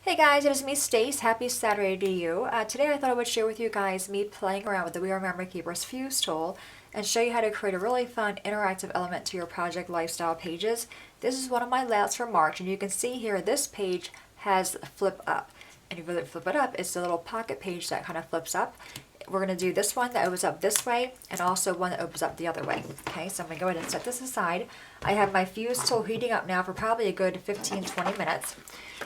Hey guys, it is me, Stace. Happy Saturday to you. Today I thought I would share with you guys me playing around with the WRMK Fuse tool and show you how to create a really fun interactive element to your project lifestyle pages. This is one of my layouts for March, and you can see here this page has flip up. And if you flip it up, it's a little pocket page that kind of flips up. We're going to do this one that opens up this way and also one that opens up the other way. Okay, so I'm going to go ahead and set this aside. I have my Fuse tool heating up now for probably a good 15-20 minutes.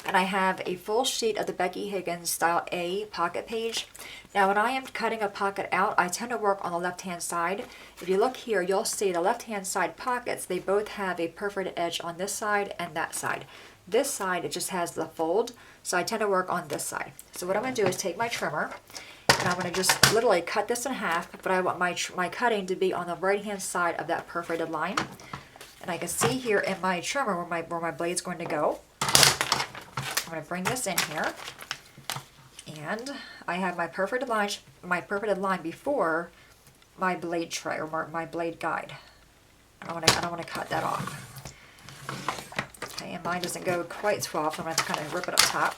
And I have a full sheet of the Becky Higgins Style A pocket page. Now when I am cutting a pocket out, I tend to work on the left-hand side. If you look here, you'll see the left-hand side pockets, they both have a perforated edge on this side and that side. This side, it just has the fold, so I tend to work on this side. So what I'm going to do is take my trimmer, and I'm going to just literally cut this in half, but I want my cutting to be on the right-hand side of that perforated line. And I can see here in my trimmer where my blade's going to go. I'm going to bring this in here, and I have my perforated line before my blade tray or my blade guide. I don't want to cut that off. Okay, and mine doesn't go quite 12, so I'm going to kind of rip it up top.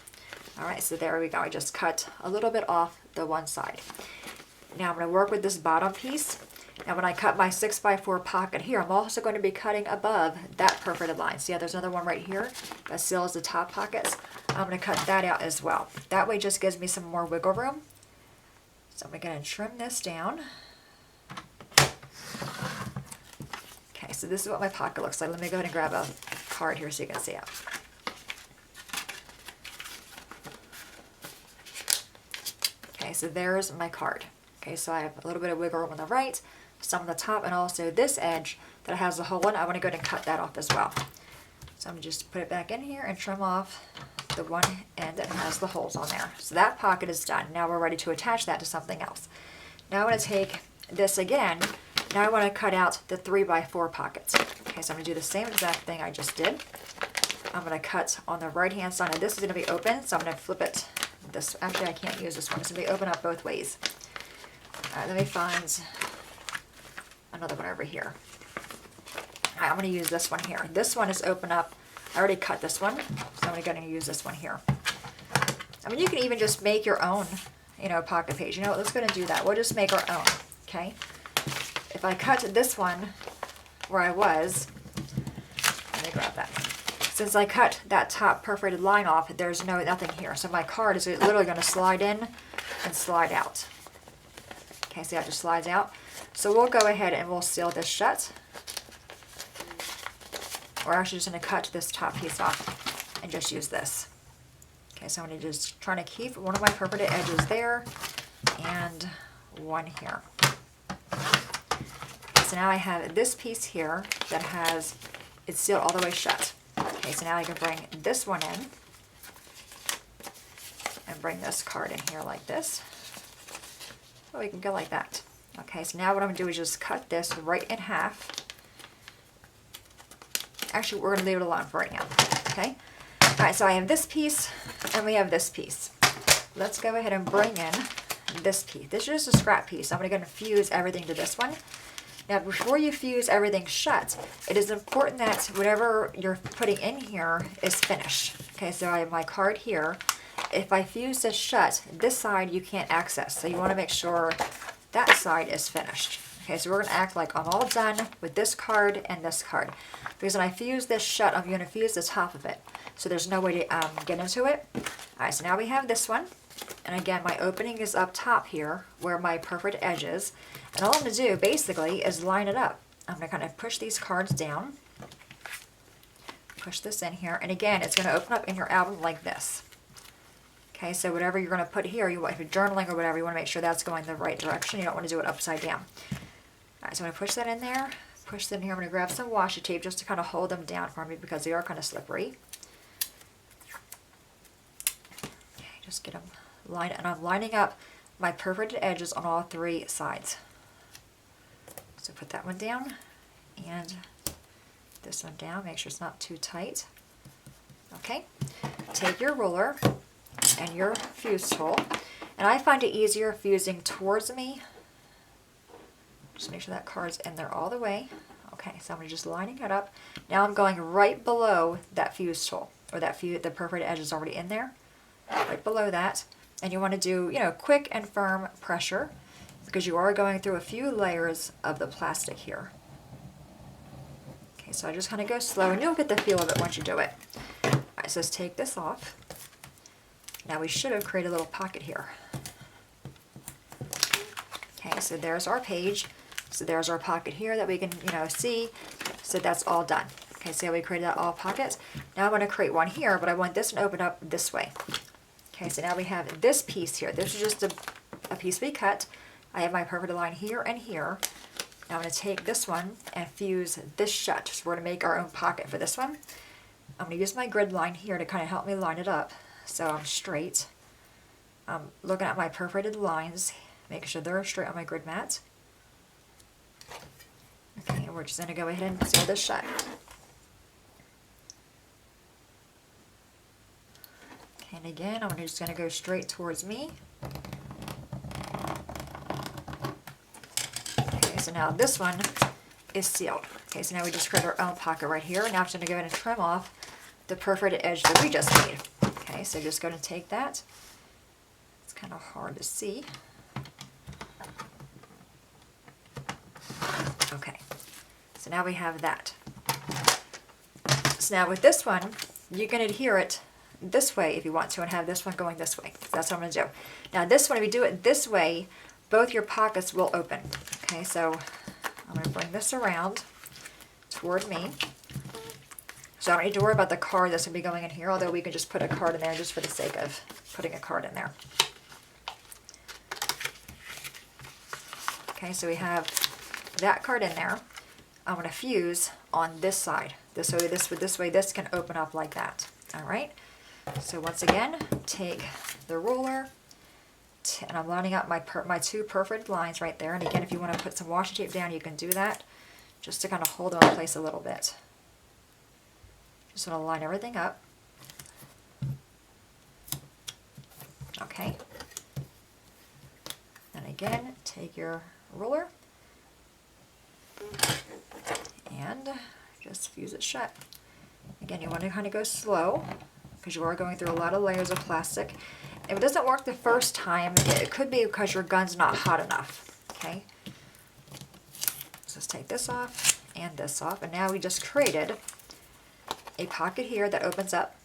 All right, so there we go. I just cut a little bit off the one side. Now I'm going to work with this bottom piece. Now when I cut my 6x4 pocket here, I'm also going to be cutting above that perforated line. See how there's another one right here that seals the top pockets? I'm going to cut that out as well. That way it just gives me some more wiggle room. So I'm going to trim this down. Okay, so this is what my pocket looks like. Let me go ahead and grab a card here so you can see it. Okay, so there's my card. Okay, so I have a little bit of wiggle room on the right, some on the top, and also this edge that has the hole in. I want to go ahead and cut that off as well. So I'm going to just put it back in here and trim off the one end that has the holes on there. So that pocket is done. Now we're ready to attach that to something else. Now I'm going to take this again. Now I want to cut out the 3x4 pockets. Okay, so I'm going to do the same exact thing I just did. I'm going to cut on the right hand side. Now this is going to be open, so I'm going to flip it. Actually, I can't use this one. It's going to be open up both ways. All right, let me find another one over here. All right, I'm going to use this one here. This one is open up. I already cut this one, so I'm going to go and use this one here. I mean, you can even just make your own, pocket page. You know what? Let's go and do that. We'll just make our own, okay? If I cut this one where I was, let me grab that. Since I cut that top perforated line off, there's nothing here. So my card is literally going to slide in and slide out. Okay, see how it just slides out? So we'll go ahead and we'll seal this shut. We're actually just going to cut this top piece off and just use this. Okay, so I'm going to just trying to keep one of my perforated edges there and one here. So now I have this piece here that it's sealed all the way shut. Okay, so now I can bring this one in and bring this card in here like this. So we can go like that. Okay, so now what I'm going to do is just cut this right in half. Actually, we're going to leave it alone for right now. Okay? All right, so I have this piece and we have this piece. Let's go ahead and bring in this piece. This is just a scrap piece. I'm going to go and fuse everything to this one. Now, before you fuse everything shut, it is important that whatever you're putting in here is finished. Okay, so I have my card here. If I fuse this shut, this side you can't access. So you want to make sure that side is finished. Okay, so we're going to act like I'm all done with this card and this card. Because when I fuse this shut, I'm going to fuse the top of it. So there's no way to get into it. All right, so now we have this one. And again, my opening is up top here where my perforated edge is. And all I'm going to do basically is line it up. I'm going to kind of push these cards down. Push this in here. And again, it's going to open up in your album like this. Okay, so whatever you're going to put here, if you're journaling or whatever, you want to make sure that's going the right direction. You don't want to do it upside down. All right, so I'm going to push that in there. Push that in here. I'm going to grab some washi tape just to kind of hold them down for me because they are kind of slippery. Okay, just get them lined. And I'm lining up my perforated edges on all three sides. So put that one down and this one down. Make sure it's not too tight. Okay, take your ruler and your fuse tool, and I find it easier fusing towards me. Just make sure that card's in there all the way. Okay, so I'm just lining it up. Now I'm going right below that fuse tool, or that fuse, the perforated edge is already in there. right below that. And you want to do, you know, quick and firm pressure because you are going through a few layers of the plastic here. Okay, so I just kind of go slow and you'll get the feel of it once you do it. All right, so let's take this off. Now we should have created a little pocket here. Okay, so there's our page. So there's our pocket here that we can, you know, see. So that's all done. Okay, see how we created that all pockets? Now I'm going to create one here, but I want this one to open up this way. Okay, so now we have this piece here. This is just a piece we cut. I have my perforated line here and here. Now I'm going to take this one and fuse this shut. So we're going to make our own pocket for this one. I'm going to use my grid line here to kind of help me line it up so I'm straight. I'm looking at my perforated lines, making sure they're straight on my grid mat. Okay, and we're just going to go ahead and seal this shut. Okay, and again, I'm just going to go straight towards me. Okay, so now this one is sealed. Okay, so now we just create our own pocket right here. Now I'm just going to go ahead and trim off the perforated edge that we just made. Okay, so just going to take that. It's kind of hard to see. Okay, so now we have that. So now with this one, you can adhere it this way if you want to and have this one going this way. So that's what I'm going to do. Now this one, if you do it this way, both your pockets will open. Okay, so I'm going to bring this around toward me. So I don't need to worry about the card that's going to be going in here, although we can just put a card in there just for the sake of putting a card in there. Okay, so we have that card in there. I'm going to fuse on this side. This way this can open up like that. All right. So once again, take the ruler, and I'm lining up my two perforated lines right there. And again, if you want to put some washi tape down, you can do that, just to kind of hold them in place a little bit. Just want to line everything up. Okay. And again, take your ruler and just fuse it shut. Again, you want to kind of go slow because you are going through a lot of layers of plastic. If it doesn't work the first time, it could be because your gun's not hot enough. Okay. So let's take this off and this off, and now we just created a pocket here that opens up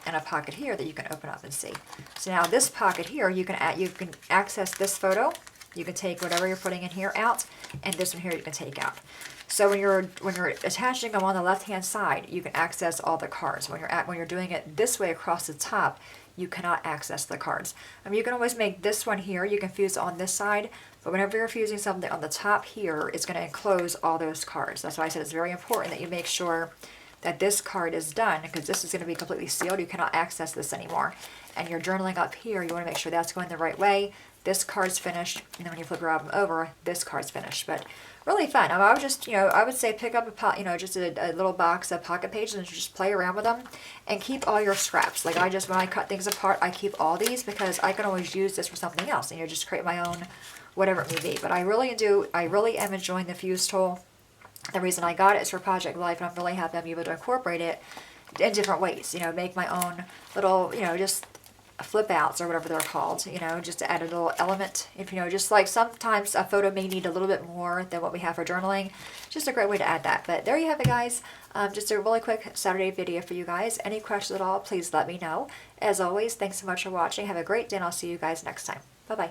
and a pocket here that you can open up and see. So now this pocket here, you can access this photo. You can take whatever you're putting in here out, and this one here you can take out. So when you're attaching them on the left-hand side, you can access all the cards. When you're doing it this way across the top, you cannot access the cards. I mean, you can always make this one here. You can fuse on this side, but whenever you're fusing something on the top here, it's going to enclose all those cards. That's why I said it's very important that you make sure that this card is done, because this is going to be completely sealed. You cannot access this anymore. And you're journaling up here, you want to make sure that's going the right way. This card's finished, and then when you flip your album over, this card's finished. But really fun. I would just, I would say pick up just a little box of pocket pages and just play around with them, and keep all your scraps. Like when I cut things apart, I keep all these because I can always use this for something else, and just create my own, whatever it may be. But I really am enjoying the Fuse tool. The reason I got it is for Project Life, and I'm really happy I'm able to incorporate it in different ways. Make my own little, just flip outs or whatever they're called, just to add a little element. If, just like sometimes a photo may need a little bit more than what we have for journaling. Just a great way to add that. But there you have it, guys. Just a really quick Saturday video for you guys. Any questions at all, please let me know. As always, thanks so much for watching. Have a great day, and I'll see you guys next time. Bye-bye.